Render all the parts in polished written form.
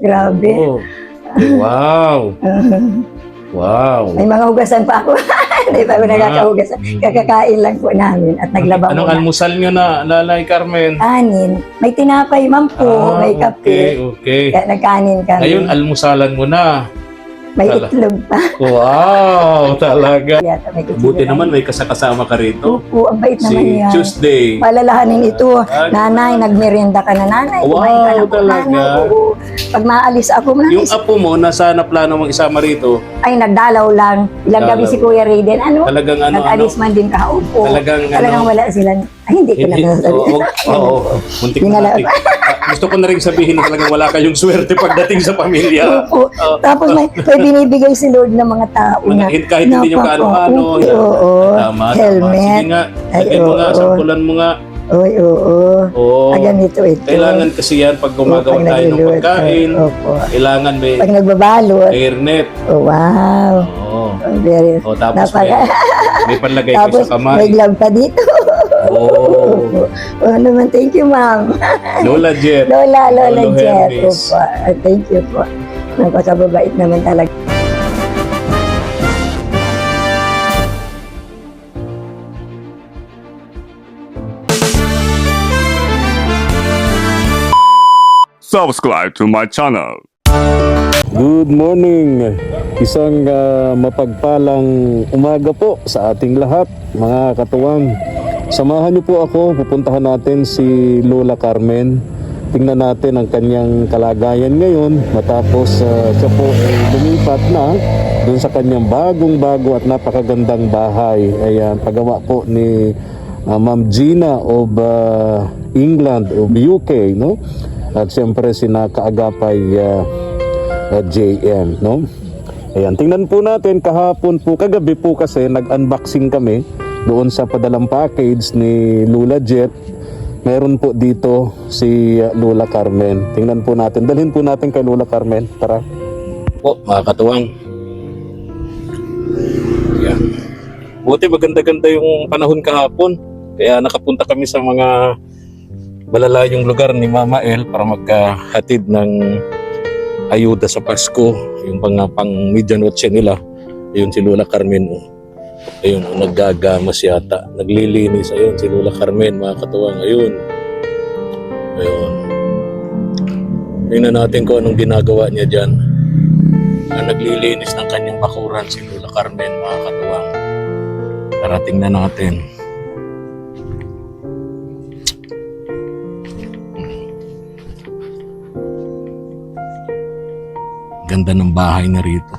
Grabe. Oh. Wow. Wow. May mga hugasan pa ako. Hindi pa ako nakakahugasan. Kakakain lang po namin at naglaba Anong muna. almusal nyo na, Lalay Carmen? Kanin. May tinapay man po, may Okay, kape. okay. Kaya nagkanin kami. Ngayon, almusalan mo na. May itlog pa. Wow, talaga. Yata may kutsina Buti na. naman may kasama ka rito. Opo, ang bait naman Si yan. Tuesday. Palalahanin ito. Nanay, nagmerienda ka na nanay. Wow, Kumain ka na po, talaga. nanay. Oo. Pag maalis ako, Yung nanay, apo mo, nasa na plano mong isama rito? ay nagdalaw lang. Ilang gabi Dalaw. si Kuya Raiden. Ano? Talagang ano, Nag-alis man din kahaupo. Talagang ano? wala sila. Ay, hindi ko na nasasabi. Oo, muntik na natin. Gusto ko na rin sabihin na talagang wala kayong swerte pagdating sa pamilya. Opo. Tapos may binibigay si Lord ng mga tao na Kahit hindi nyo kaano-ano. Oo. Tama. Helmet. Sige nga, lagyan mo nga, oo. sampulan mo nga. Oy, oo. Oo. Ganito ito. Kailangan kasi yan pag gumagawa Pag tayo ng nagluluto. pagkain. Opo. Kailangan may Pag nagbabalot. hairnet. Oh, wow. Oo. Very. O tapos may panlagay kayo Tapos sa kamay. may glove pa dito. Oo. Oh, naman, thank you, ma'am. Lola Jet. Lola Lolo Jet. Hermes. Opo. Thank you po. Napakababait naman talaga. Subscribe to my channel. Good morning! Isang mapagpalang umaga po sa ating lahat, mga katuwang. Samahan niyo po ako, pupuntahan natin si Lola Carmen. Tingnan natin ang kanyang kalagayan ngayon matapos siya po ay lumipat na doon sa kanyang bagong-bago at napakagandang bahay. Ayan, pagawa po ni Ma'am Gina of England, of UK, no? At siyempre sina Kaagapay JM, no? Ayan, tingnan po natin kahapon po, kagabi po kasi nag-unboxing kami doon sa padalang package ni Lola Jet. Meron po dito si Lola Carmen. Tingnan po natin, dalhin po natin kay Lola Carmen. Tara. Po, mga katuwang. Yan. Buti maganda-ganda yung panahon kahapon. Kaya nakapunta kami sa mga malalayong lugar ni Mama El para magkahatid ng ayuda sa Pasko, yung pang medianoche nila. Ayun si Lola Carmen. Ayun, naggagamas yata, naglilinis. Ayun si Lola Carmen, mga katuwang. Ayun. Tingnan natin kung anong ginagawa niya dyan. Naglilinis ng kanyang bakuran si Lola Carmen, mga katuwang. Tara, tingnan natin. Ganda ng bahay na rito.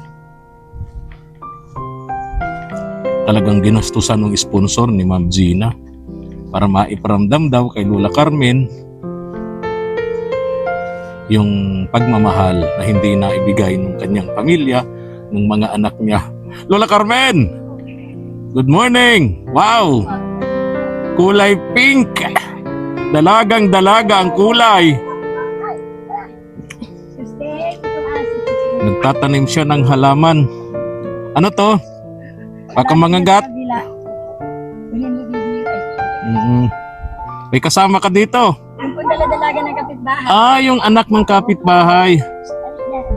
Talagang ginastusan ng sponsor ni Ma'am Gina para maiparamdam daw kay Lola Carmen yung pagmamahal na hindi na ibigay ng kanyang pamilya, ng mga anak niya. Lola Carmen! Good morning! Wow! Kulay pink! Dalagang dalaga ang kulay. Nagtatanim siya ng halaman. Ano to? Baka mangagat? May kasama ka dito? Yung po dala-dalaga ng kapitbahay. Ah, yung anak ng kapitbahay.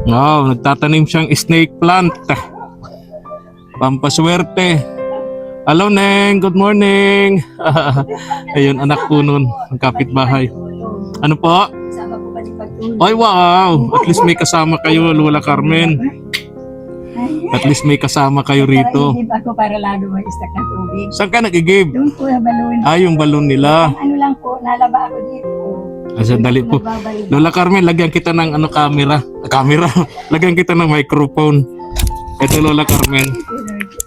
Wow, nagtatanim siyang snake plant. Pampaswerte. Hello, Neng. Good morning. Ayun, anak po nun, ng kapitbahay. Ano po? Kasama po ba di pagtulog? Ay, wow. At least may kasama kayo, Lola Carmen. At least may kasama kayo rito. Nag-give ako para lalo mag-stack ng tubig. Saan ka nag-give? Doon po na balon. Ah, yung balon nila. Ano lang po, nalaba ako dito. Sandali po. Nagbabalot. Lola Carmen, lagyan kita ng camera. Camera. Lagyan kita ng microphone. Ito, Lola Carmen.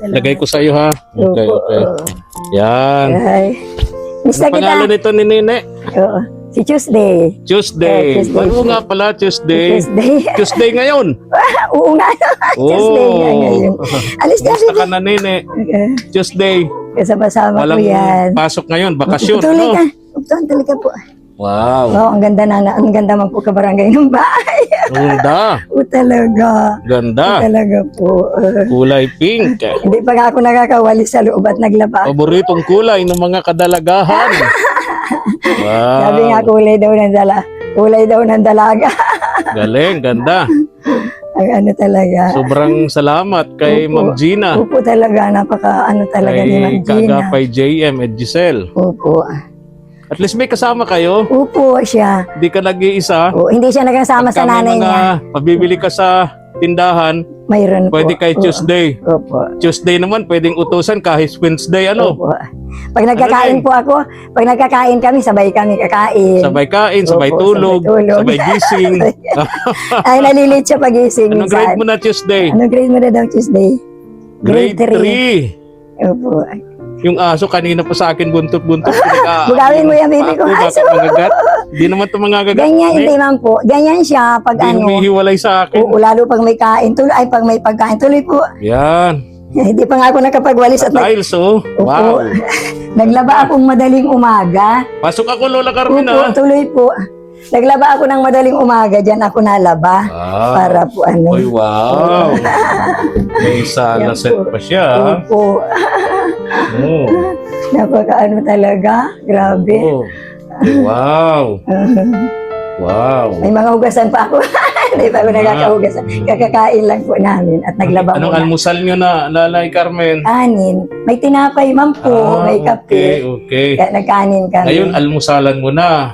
Lagay ko sa iyo, ha? Okay, okay. Yan. Ay. Mista Ang pangalan kita. nito ni Nene? Oo. Si Tuesday. Tuesday. Tuesday. Oo nga pala, Tuesday. Tuesday. Tuesday ngayon. Oo nga. Tuesday nga ngayon. Alis na Basta ka na, Nene. Tuesday. Kasama-sama ko Walang yan. pasok ngayon. Bakasyon. Tuloy No? ka. Tuloy ka po. Wow. Oo, ang ganda ang ganda man po kabarangay ng bahay. Ganda. Oo, talaga. Ganda. Talaga po. Kulay pink. Hindi pa nga ako nakakawali sa loob at naglaba. Paboritong kulay ng mga kadalagahan. Wow. Sabi nga kulay daw ng dalaga. Galing, ganda. Ang ano talaga. Sobrang salamat kay Opo. Ma'am Gina. Opo talaga, napaka ano talaga ni Ma'am Kay Gina. Kagapay JM at Giselle. Opo. At least may kasama kayo. Opo siya. Hindi ka nag-iisa. O, hindi siya nagkasama sa Pagka may nanay mga niya. pabibili ka sa tindahan, Mayroon po. pwede kay Oo. Tuesday. Opo. Tuesday naman, pwedeng utusan kahit Wednesday, ano? Opo. Pag nagkakain Ano po ako, pag nagkakain kami, sabay kami kakain. Sabay kain, sabay Opo, tulog, sabay tulog. sabay gising. Ay, nalilit siya pagising. Anong grade mo na Tuesday? Anong grade mo na daw Tuesday? Grade 3. Opo. Yung aso kanina pa sa akin buntot-buntot. Bugawin mo yan, baby ko. Bakit magagat? Hindi naman ito mga gagat. Ganyan, hindi man po. Ganyan siya pag Hindi ano. humihiwalay sa akin. Oo, lalo pag may kain, tuloy, ay pag may pagkain, tuloy po. Yan. Hindi pa nga ako nakapagwalis at Tiles, oh. Wow. naglaba akong madaling umaga. Pasok ako, Lola Carmen, Opo, ah. tuloy po. Naglaba ako ng madaling umaga, diyan ako nalaba. Para po ano. Uy, wow. May sala Yan set po. pa siya. ah. Opo. Oh. Napakaano talaga. Grabe. Oh. Okay, wow. Wow. May mga hugasan pa ako. Hindi pa ako nagkakahugasan. Kakakain lang po namin at naglaba Anong muna. almusal nyo na, Lalay Carmen? Kanin. May tinapay man po. May okay, kape. okay. Kaya nagkanin kami. Ngayon, almusalan mo na.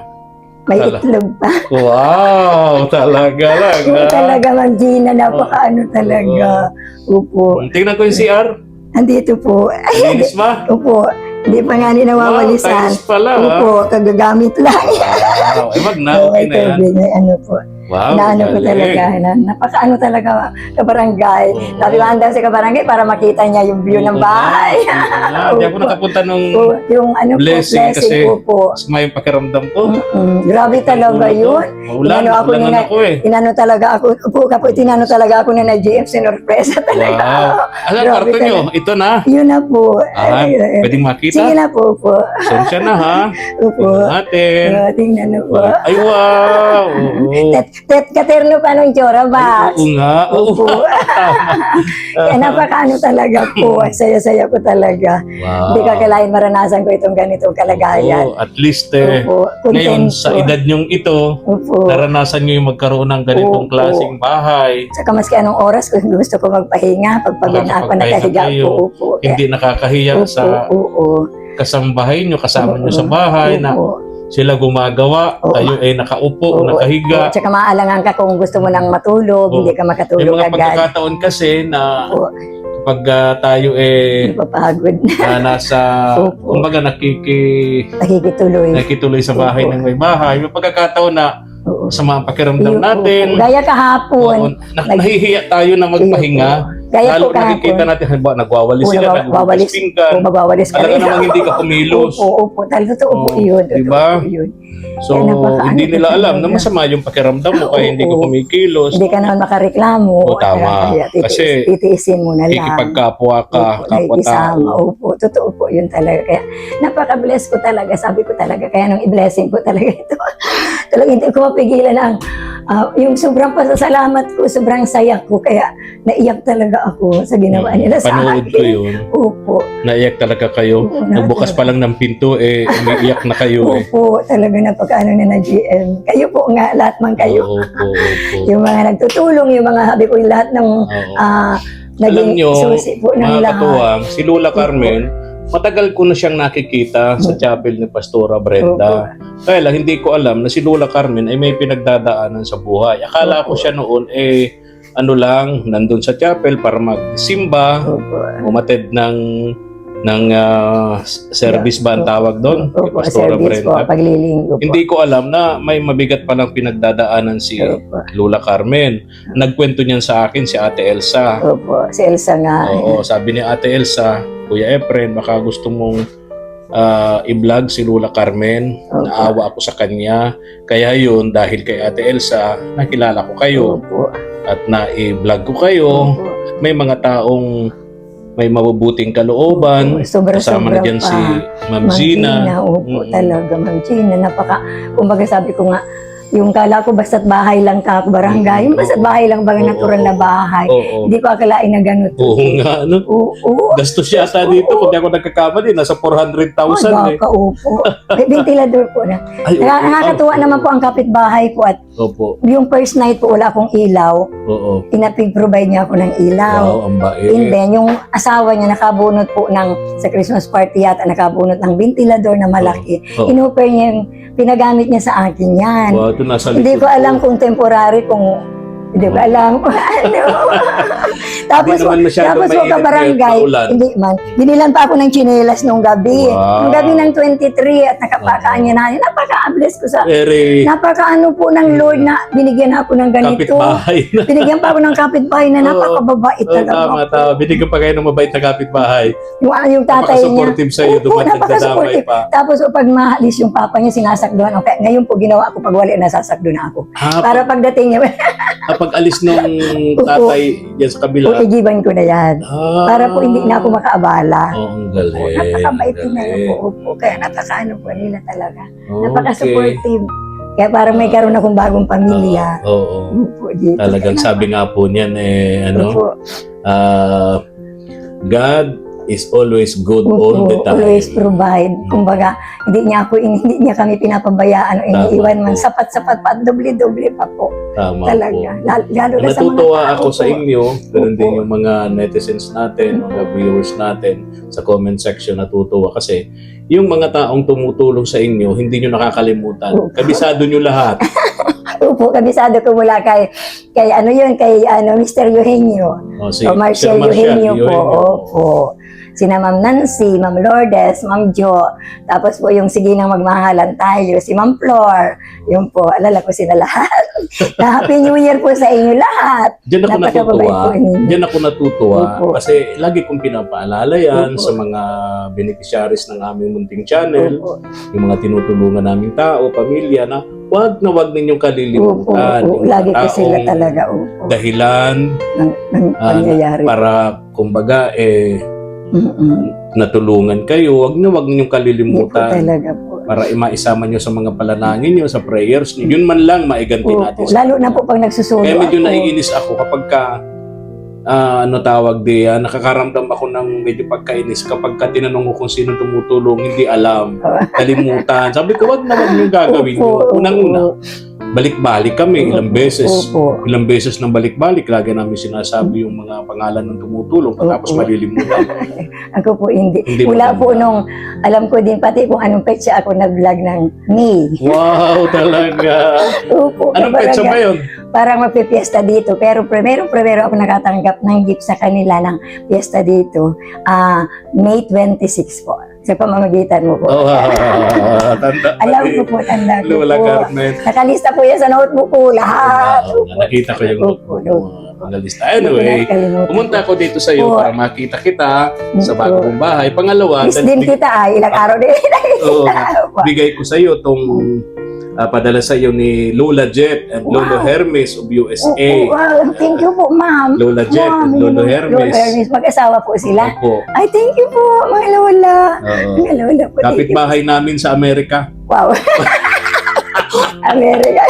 May Tala. itlog pa. Wow, talaga lang. Oo, ah. talaga, Ma'am Gina. Napakaano talaga. Opo. Tingnan ko yung CR. Andito po. Ay, Linis ba? opo. Hindi pa nga ni nawawalisan. tiles pala. ah. Opo, kagagamit lang. Wow. Wag na, okay na yan. May ano po. Wow, Inaano ko galing. talaga. Napakaano talaga kabarangay. Oo. Sabi ko, handa sa kabarangay para makita niya yung view ng bahay. Hindi ako nakapunta nung Oo, yung ano Blessing po, kasi- blessing po. masama yung pakiramdam ko. Grabe talaga yun. Maulan, Inano ako maulan nila- ako eh. Inano talaga ako, upo ka po, tinano talaga ako na GM, sinorpresa talaga. Wow. Alam, Grabe kwarto nyo, talaga. ito na. Yun na po. Ah, pwedeng makita? Sige na po po. Sensya na ha. Opo. Tingnan natin. Tingnan na po. Ay, wow. Oo. Katerno pa nung Chora ba? Oo nga. Oo. Opo. Kaya napakaano talaga po. Ang saya-saya ko talaga. Wow. Hindi ka kailangan maranasan ko itong ganitong kalagayan. Oo, at least eh, Opo. ngayon Contento. sa edad nyong ito, Opo. naranasan nyo yung magkaroon ng ganitong Oo. klaseng bahay. Saka maski anong oras kung gusto ko magpahinga, pagpagod na ako, Makakapagpahinga nakahiga kayo. po. Opo. Hindi nakakahiya Opo, sa oo. kasambahay nyo, kasama nyo sa Oo. bahay na Opo. sila gumagawa, Oo. kayo ay nakaupo o Oo. nakahiga. Tsaka maalangan ka kung gusto mo nang matulog, Oo. hindi ka May makatulog mga agad. pagkakataon kasi na Oo. kapag tayo Napapagod na. nasa, Opo. kumbaga Nakikituloy. nakituloy sa bahay Opo. ng may bahay, may pagkakataon na Oo. sa mga pakiramdam Opo. natin, Gaya kahapon. oo, nahihiya tayo na magpahinga. Gaya Lalo po nakikita kahapon. natin, halimbawa, nagwawalis sila, Wawalis. nagwawalis pinggan. O magwawalis ka Talaga rin. namang hindi ka kumilos. Opo, opo. Talaga totoo po Oo. yun. Totoo Diba? po yun. So, Kaya napakaano hindi nila po alam na talaga. masama yung pakiramdam mo kaya hindi ka Oo. kumikilos. Hindi ka naman makareklamo. Oo, tama. Kaya Kasi titiisin mo na lang. Kikipagkapwa ka, Opo, kapwa-tao. nakikisama. Opo, totoo po yun talaga. Kaya napaka-bless ko talaga. Sabi ko talaga, kaya nung i-blessing ko talaga ito. Talaga hindi ko mapigilan ang yung sobrang pasasalamat ko, sobrang saya ko. Kaya naiyak talaga ako sa ginawa nila sa Panood akin. ko yun. Opo. Naiyak talaga kayo. Oo, Nagbukas pa lang ng pinto, umiiyak na kayo eh. Opo, talaga napakaano na GM. Kayo po nga, lahat man kayo. Opo. Yung mga nagtutulong, yung mga habi ko, yung lahat ng Oo. Alam naging nyo, susi po ng mga lahat. katuwang, si Lola Carmen, matagal ko na siyang nakikita sa chapel ni Pastora Brenda. Kaya lang, hindi ko alam na si Lola Carmen ay may pinagdadaanan sa buhay. Akala ko Opo. siya noon ano lang, nandun sa chapel para magsimba, Opo. umatid ng service ba ang tawag doon? Kay Opo, Pastora service po, Brenda. paglilinggo po. Hindi ko alam na may mabigat palang pinagdadaanan si Opo. Lola Carmen. Nagkwento niyan sa akin si Ate Elsa. Opo, si Elsa nga. Oo, sabi ni Ate Elsa, Kuya Efren, baka gusto mong i-vlog si Lola Carmen. Opo. Naawa ako sa kanya. Kaya yun, dahil kay Ate Elsa, nakilala ko kayo Opo. at na-i-vlog ko kayo. Opo. May mga taong may mabubuting kalooban. Kasama na dyan si Ma'am Gina. Opo, Mm. talaga, Ma'am Gina. Kumbaga sabi ko nga, Yung kala ko basta't bahay lang ka, barangay. Yung basta't bahay lang ba, Oo, natural na bahay. Oo. Hindi ko akalain na ganun. Oo nga, ano? Oo. Gastos yata dito, kung di ako nagkakamali, nasa 400,000 eh. Baka upo. May ventilador po na. Ay, oo. Nakakatuwa naman po ang kapitbahay ko at Opo, yung first night po wala akong ilaw. oo. Pinapig-provide niya ako ng ilaw. Wow, ang bait. And then, yung asawa niya nakabunot po sa Christmas party yata, nakabunot ng ventilador na malaki. Oo. Inoper niya yung, pinagamit niya sa akin yan. Wow, ito nasa Hindi ko likod alam kung temporary, hindi ko alam kung ano. Tapos, Hindi naman masyadong tapos po mainit kabarangay, ngayon na ulan. hindi man. Binilan pa ako ng tsinelas nung gabi. Wow. Nung gabi ng 23 at nakapakaan niya na. Napaka-bless ko sa, Very napaka-ano po ng Lord na binigyan ako ng ganito. kapitbahay na. Binigyan pa ako ng kapitbahay na Oo. napakababait Oo, talaga. tama, tama. Binigyan pa kayo ng mabait na kapitbahay. Yung tatay niya. Napaka-supportive sa'yo, Opo, dumating ka damay napaka-supportive. pa. Tapos pag maalis yung papa niya, sinasakduhan ako. Kaya ngayon po ginawa ko pag wala, nasasakdo na ako. Para pagdating niya, Kapag alis nung tatay yan sa kabila. igiban ko na yan. Para po hindi na ako makaabala. Oo, ang galing. Napakabait din na galing. po. Opo. Kaya napakaano po nila talaga. Okay. Napaka-supportive. Kaya parang may karoon akong bagong pamilya. Oo. Opo, dito. Talagang sabi nga po niyan Opo. God is always good all the Opo, time. always provide. Kumbaga, hindi niya kami pinapabayaan o iniiwan man. po. Sapat-sapat pa, doble-doble pa po. Tama Talaga. po. Lalo na sa mga Natutuwa tao ako sa po. inyo, ganun din Opo. yung mga netizens natin, mga viewers natin sa comment section, natutuwa kasi yung mga taong tumutulong sa inyo, hindi nyo nakakalimutan. Opo. Kabisado nyo lahat. Opo, kabisado ko mula kay Mr. Eugenio. O, si O Marcel Sir Eugenio po. Eugenio. Opo. Sina Ma'am Nancy, Ma'am Lourdes, Ma'am Jo. Tapos po yung sige nang magmahalan tayo, si Ma'am Flor. Yun po, alala ko sila lahat. Happy New Year po sa inyo lahat. Diyan ako Napakababait natutuwa. po ninyo. Diyan ako natutuwa Opo. kasi lagi kong pinapaalala yan Opo. sa mga beneficiaries ng aming munting channel, Opo. yung mga tinutulungan naming tao, pamilya, na wag ninyong Opo. kalilimutan Opo. yung Lagi ko taong sila talaga. Opo. dahilan Ng pangyayari. para kumbaga Mm-mm. natulungan kayo. Wag Hindi ninyong po kalilimutan talaga po. para maisama nyo sa mga palanangin nyo, sa prayers nyo. Yun man lang maiganti natin. Opo. Lalo na po pag nagsusulo Kaya medyo ako. naiinis ako kapag nakakaramdam ako ng medyo pagkainis kapag tinanong mo kung sino tumutulong, hindi alam, kalimutan. Sabi ko, wag yung gagawin nyo. Opo. Unang-una, balik-balik kami ilang beses. Opo. Ilang beses nang balik-balik, lagi namin sinasabi yung mga pangalan ng tumutulong, tapos Opo. malilimutan. Ako po hindi. Hindi Mula mo po alam. nung, alam ko din pati kung anong petsa ako nag-vlog ng May. Wow, talaga. Opo. Anong petsa ba yun? Parang magpipiesta dito. Pero primero ako nakatanggap ng gift sa kanila ng piyesta dito. May 26 po. Sa pamamagitan mo po. Oh, tanda. Alam ko po, tanda ko Lola po. Carmen. Nakalista po yan sa notebook ko lahat. Wow, nakita ko yung Opo, mga lista. Anyway, pumunta ako dito sa iyo Oo. para makita kita sa bago kong bahay. Pangalawa, Miss din kita ilang araw din. Oo, bigay ko sa iyo tong padala sa iyo ni Lola Jet and Lolo Wow. Hermes of USA. Wow, thank you po, ma'am. Lola Jet and Lolo Hermes. Mag-asawa po sila. Opo. Ay, thank you po, mga lola. Oo. Mga lola po. thank you. Kapitbahay namin sa Amerika. Wow. Amerika.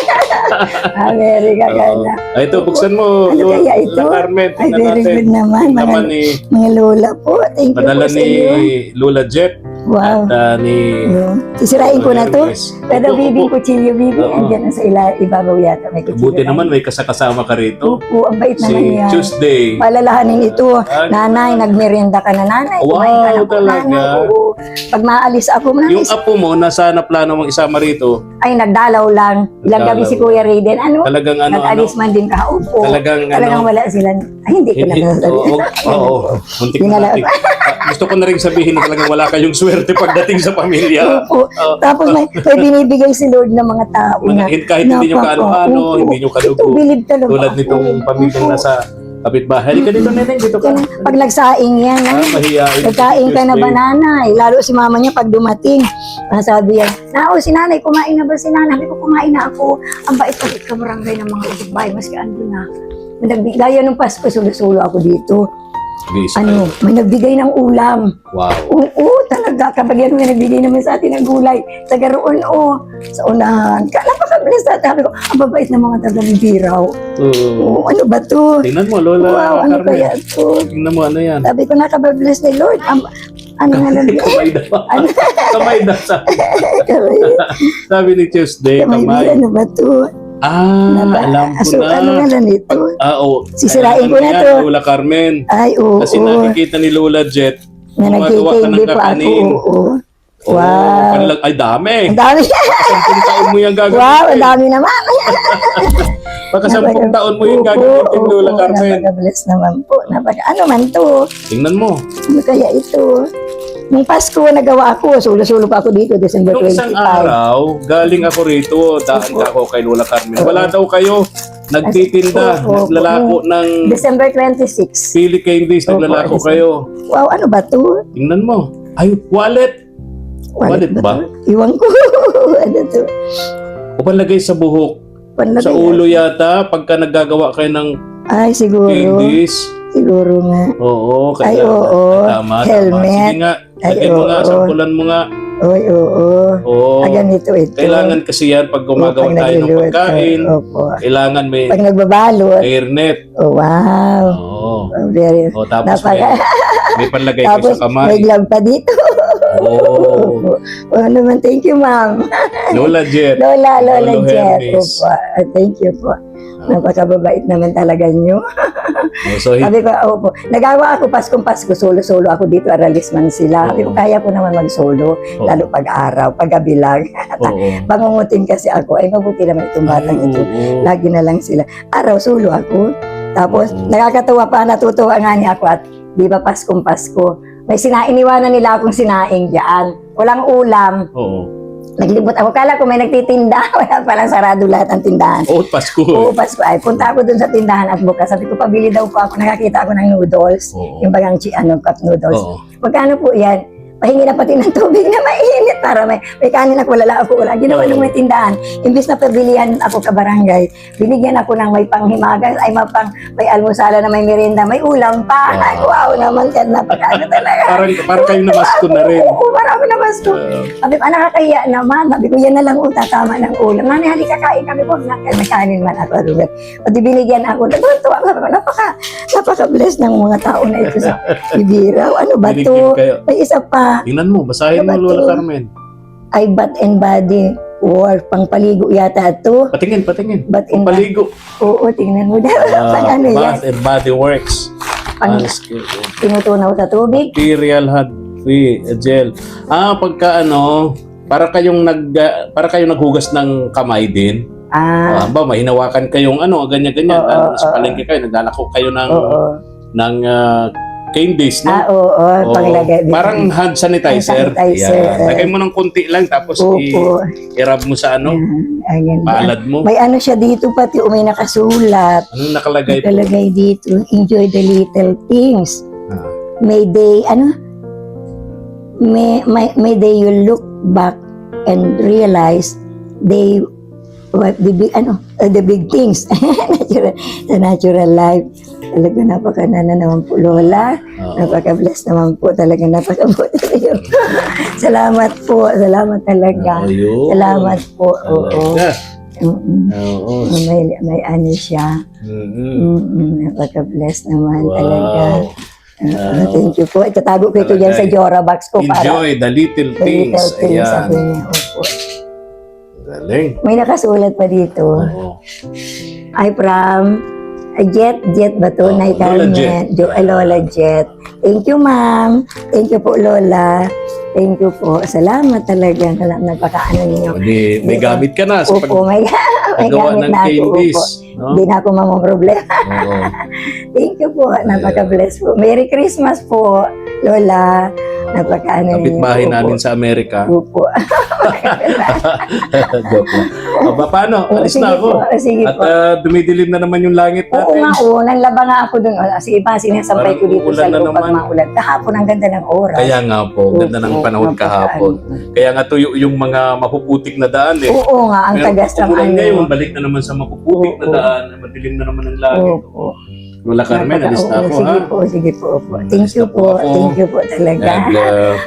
Amerika ka Oo. na. Ay, ito, buksan mo. Ano kaya ito? Lola Carmen, Ay, tingnan very natin. good naman. Naman ni Mga lola po. Thank you padala po sa ni iyo. Lola Jet Wow. at ni Sisirain ko na to. Hermes. Pero Opo, bibi, opo. kutsilyo, bibi. Oo. Andyan na sa ibabaw yata. May kutsilyo. Buti naman may kasama ka rito. Opo, ang bait Si naman yan. Tuesday. Palalahanin ito. Ah, Nanay, nagmerienda ka na, nanay. Wow, Kumain ka na po, talaga. nanay. Oo. Pag maalis ako, Yung apo mo, nasa na plano mong isama rito, ay nagdalaw lang. Ilang gabi Nagdalaw. si Kuya Raiden. Ano? talagang Nag-alis man din kahaupo. talagang Talagang wala sila. Ay, hindi ko na nasasabi. Oo, muntik Yun na na lang. natin. Gusto ko na rin sabihin na talagang wala kayong swerte pagdating sa pamilya. Opo. Oo. Tapos may binibigay si Lord ng mga tao na. Kahit hindi nyo kaano-ano, Opo. hindi nyo Ito, kadugo. bilib talaga. Tulad nitong ako. pamilyang Opo. nasa kapitbahay. Halika dito, neneng, dito ka. Pag nagsaing yan, ay, Mahihain. nagkain ka na ba Tuesday. nanay? Lalo si mama niya pag dumating. Sabi yan, si nanay, kumain na ba si nanay? Sabi ko, kumain na ako. Ang bait-bait kabarangay ng mga kapitbahay, maski andun na. Gaya nung Pasko, sulo-sulo ako dito. ano, may nagbigay ng ulam. Wow. Oo, talaga. Kapag yan may nagbigay naman sa atin ng gulay. Sa garoon, sa unahan. Napakabilis na. Sabi ko, ang babait ng mga taga-Biraw. Oo, ano ba to? Tingnan mo, Lola Wow, ano Carmen. kaya to? Tingnan mo, ano yan? Sabi ko, nakababilis ni Lord. Ano na lang Kamay daw. Ano? Kamay daw sabi ni Tuesday, Kamay, kamay. ano ba to? Alam ko na. Ano nga lang ito? Oo. Sisirain ko na Alam to. yan, Lola Carmen. Ay, oo. Kasi nakikita ni Lola Jet, Na gumagawa ka ng nagkikindi po ako. kakanin. Oo. Oo, Wow. ay, dami. Ang dami. 10 taon mo yung gagawin. Wow, ang dami naman. Baka 10 taon mo yung gagawin, Lola Carmen. Napaka-bless naman po. Ano man to? Tingnan mo. Ano kaya ito? Nung Pasko nagawa ako, sulo-sulo pa ako dito, December Nung isang 25. araw, galing ako rito, daan ka ako kay Lola Carmen. Wala daw kayo. Nagtitinda, Opo, naglalako ng December 26. pili candies, Opo, naglalako December. kayo. Wow, ano ba to? Tingnan mo. Ay, wallet. Wallet ba? to? Iwan ko. Ano to? O panlagay sa buhok. Panlagay. Sa ulo yata, pagka naggagawa kayo ng Ay, siguro. candies. Siguro nga. Oo, Ay, kaya. oo. Tama, tama. Helmet. Sige nga, Ay, lagyan mo nga, oo. sampulan mo nga. Oy, oo. Oo. Ganito ito. Kailangan kasi yan pag gumagawa Pag tayo ng nagluluto. pagkain. Opo. Kailangan may Pag nagbabalot. hairnet. Oh, wow. Oo. Very. O tapos may panlagay kayo Tapos sa may kamay. glove pa dito. Oo. Oh, naman, thank you, ma'am. Lola Jet. Lola Lolo Jet. Hermes. Opo. Thank you po. Napakababait naman talaga nyo. So, Sabi ko, opo. Nagawa ako Pasko, solo-solo ako dito, Aralisman sila. Sabi ko, Oo. kaya ko naman mag-solo. Oo. Lalo pag-araw, pag-gabi lang. oo. Bangungutin kasi ako. Ay, mabuti naman itong batang Ay, ito. oo. Lagi na lang sila. Araw, solo ako. Tapos, Oo. nakakatuwa pa, natutuwa nga ni ako at di ba Pasko. May iniwanan nila akong sinaing diyan. Walang ulam. Oo. Naglibot ako. Kala ko may nagtitinda. Wala palang sarado lahat ang tindahan. Oh, Pasko. Oo, Pasko. Ay, punta ako dun sa tindahan at bukas. Sabi ko, pabili daw po ako. Nakakita ako ng noodles. Oo. Yung bagang cup noodles. Oo. Magkano po yan? Pahingi na pati ng tubig na mainit para may kanin ako, wala ako, wala. Ginawa ng may tindahan. Imbis na pabilihan ako kabarangay, binigyan ako ng may panghimagas, ay may almusala na may merienda, may ulam pa. Ay, wow naman, yan, napakaano talaga. Parang kayo namasko na rin. Oo, parang ako namasko. Sabi ko, nakakaya naman. Sabi ko, yan na lang tatama ng ulam. Nani, halika kain kami po. May kanin man ako. O di binigyan ako. Natutuwa ako. Napaka-bless ng mga tao na ito sa Ibiraw. Ano ba Binigyan to? kayo. May isa pa. Tingnan mo, basahin mo, Ano ba Lola to? Carmen. Ay, Bath and Body Works. Pangpaligo yata ito. Patingin. Bath and Body. Paligo. Oo, tingnan mo. Pang ano yan? Bath and Body Works. Pang tinutunaw sa tubig. Imperial Hot Free Gel. Pagka para kayong naghugas ng kamay din. Ba, mahinawakan kayong ganyan-ganyan. Oo, Sa palengke kayo, naglalako kayo ng candies, no? Oo, Oo. panglagay. Parang hand sanitizer. Hand sanitizer. Yan. Lagay mo ng konti lang, tapos Opo. i-rub mo sa Ayan. palad mo. May ano siya dito pati, may nakasulat. Anong nakalagay po? Nakalagay dito, enjoy the little things. Ah. May day, may day you look back and realize the big things. The natural life. Talaga napaka-nana naman po, Lola. Oo. Napaka-bless naman po. Talaga napaka-buti niyo. Salamat po. Salamat talaga. Ayun. Salamat po. Oo. Talaga. Mm-mm. Oo. May ano siya. Napaka-bless naman Wow. talaga. Thank you po. Itatago ko ito dyan sa Jora box ko para Enjoy the little the things. little things, Ayan. sabi niya. Opo. Galing. May nakasulat pa dito. Oo. Ay, from Jet ba to? Oh, Nay Lola Carmen. Lola Jet. Thank you, ma'am. Thank you po, Lola. Thank you po. Salamat talaga. Nagpakaano ninyo. May gamit ka na sa Opo, may paggawa gamit ng na ako. candies. Opo. No? Hindi na ako mamamroblema. Oo. Thank you po. Napaka-bless po. Merry Christmas po, Lola. Napakaano ninyo. Kapitbahay po. namin sa Amerika. Opo. Joke lang. Paano? Alis na ako. Sige At po. dumidilim na naman yung langit Oo natin. nga, nanlaba nga ako dun. Sige pa, sinasampay ko Parang dito sa uulan na loob pag naman. maulan. Kahapon, ang ganda ng oras. Kaya nga po, ganda ng Oo, panahon kahapon. Kaya nga tuyo yung mga mapuputik na daan eh. Oo nga, ang Ngayon, tagas ng umulan ano. ngayon, balik na naman sa mapuputik na Oo. daan. Madilim na naman ang langit. Oo. Lola Carmen, alis na ako, ha? Sige po. Thank you po. ako. Thank you po talaga. And,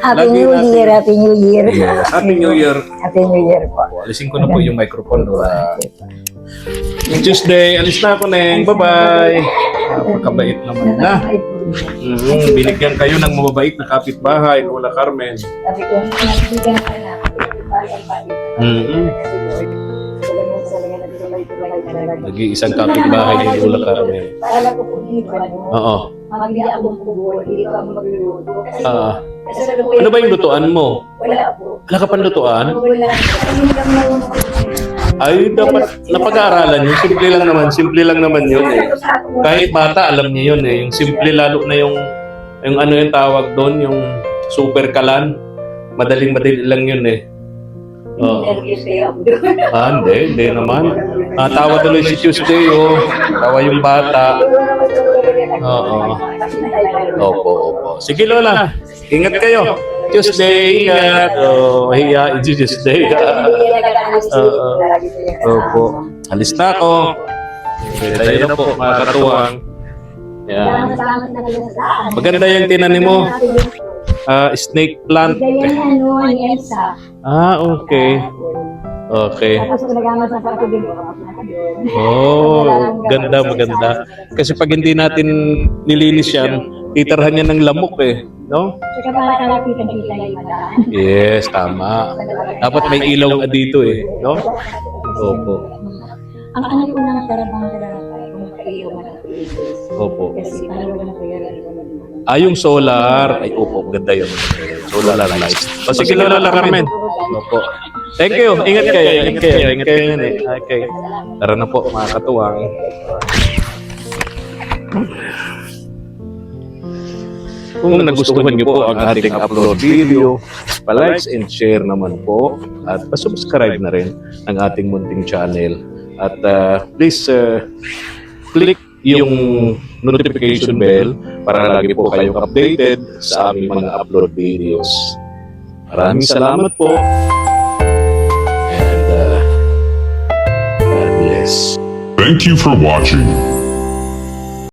Happy lagi New natin- Year, Happy New Year. Yes, Happy New Year. Happy New Year po. Alisin ko na po yung microphone. Tuesday, alis na ako, Neng. Bye-bye. Napakabait naman na. Binigyan kayo ng mababait na kapitbahay, Lola Carmen. Sabi ko, nabigyan ka na. Nag-iisang kapitbahay ni Lola Carmen. Para ko po dito, Oo. mamagli akong kubo, hindi ko ako magluluto. Kasi Ano ba yung lutuan mo? Wala po. Wala ka pang lutuan? Wala. Hindi lang marunong ako. Ay, dapat napag-aaralan yun. Simple lang naman yun eh. Kahit bata, alam niya yun eh. Yung simple, lalo na yung ano yung tawag doon, yung super kalan. Madaling-madali lang yun eh. Oo. Hindi naman. Tawa tuloy si Tuesday, oh. Tawa yung bata. Oo. Opo. Sige, Lola. Ingat kayo. Tuesday, ingat. Mahihain si Tuesday. Opo. Alis na ako. Tayo na po, mga katuwang. Yan. Maganda yung tinanim mo. Snake plant. Ganyan ano, ni Elsa. Okay. Okay. Tapos nagamas na para ko din. Maganda. Kasi pag hindi natin nilinis yan, titirhan niya ng lamok eh. No? Saka para kalapitan-kita yung madaan. Yes, tama. Dapat may ilaw nga dito eh. No? Opo. Ang ano po ng tarabang kung makaiyaw man ang Pilipinas. Opo. Kasi parang wala ko yan. Yung solar. Ay, opo. Maganda yun. Solar lights. O sige, Lola Carmen. Opo. Thank you. Ingat kayo. Ingat kayo yan eh. Okay. Tara na po, mga katuwang. Kung nagustuhan niyo po ang ating upload video, pa-likes and share naman po at pa-subscribe na rin ang ating munting channel. At please click yung notification bell para lagi po kayong updated sa aming mga upload videos. Maraming salamat po. And God bless. Thank you for watching.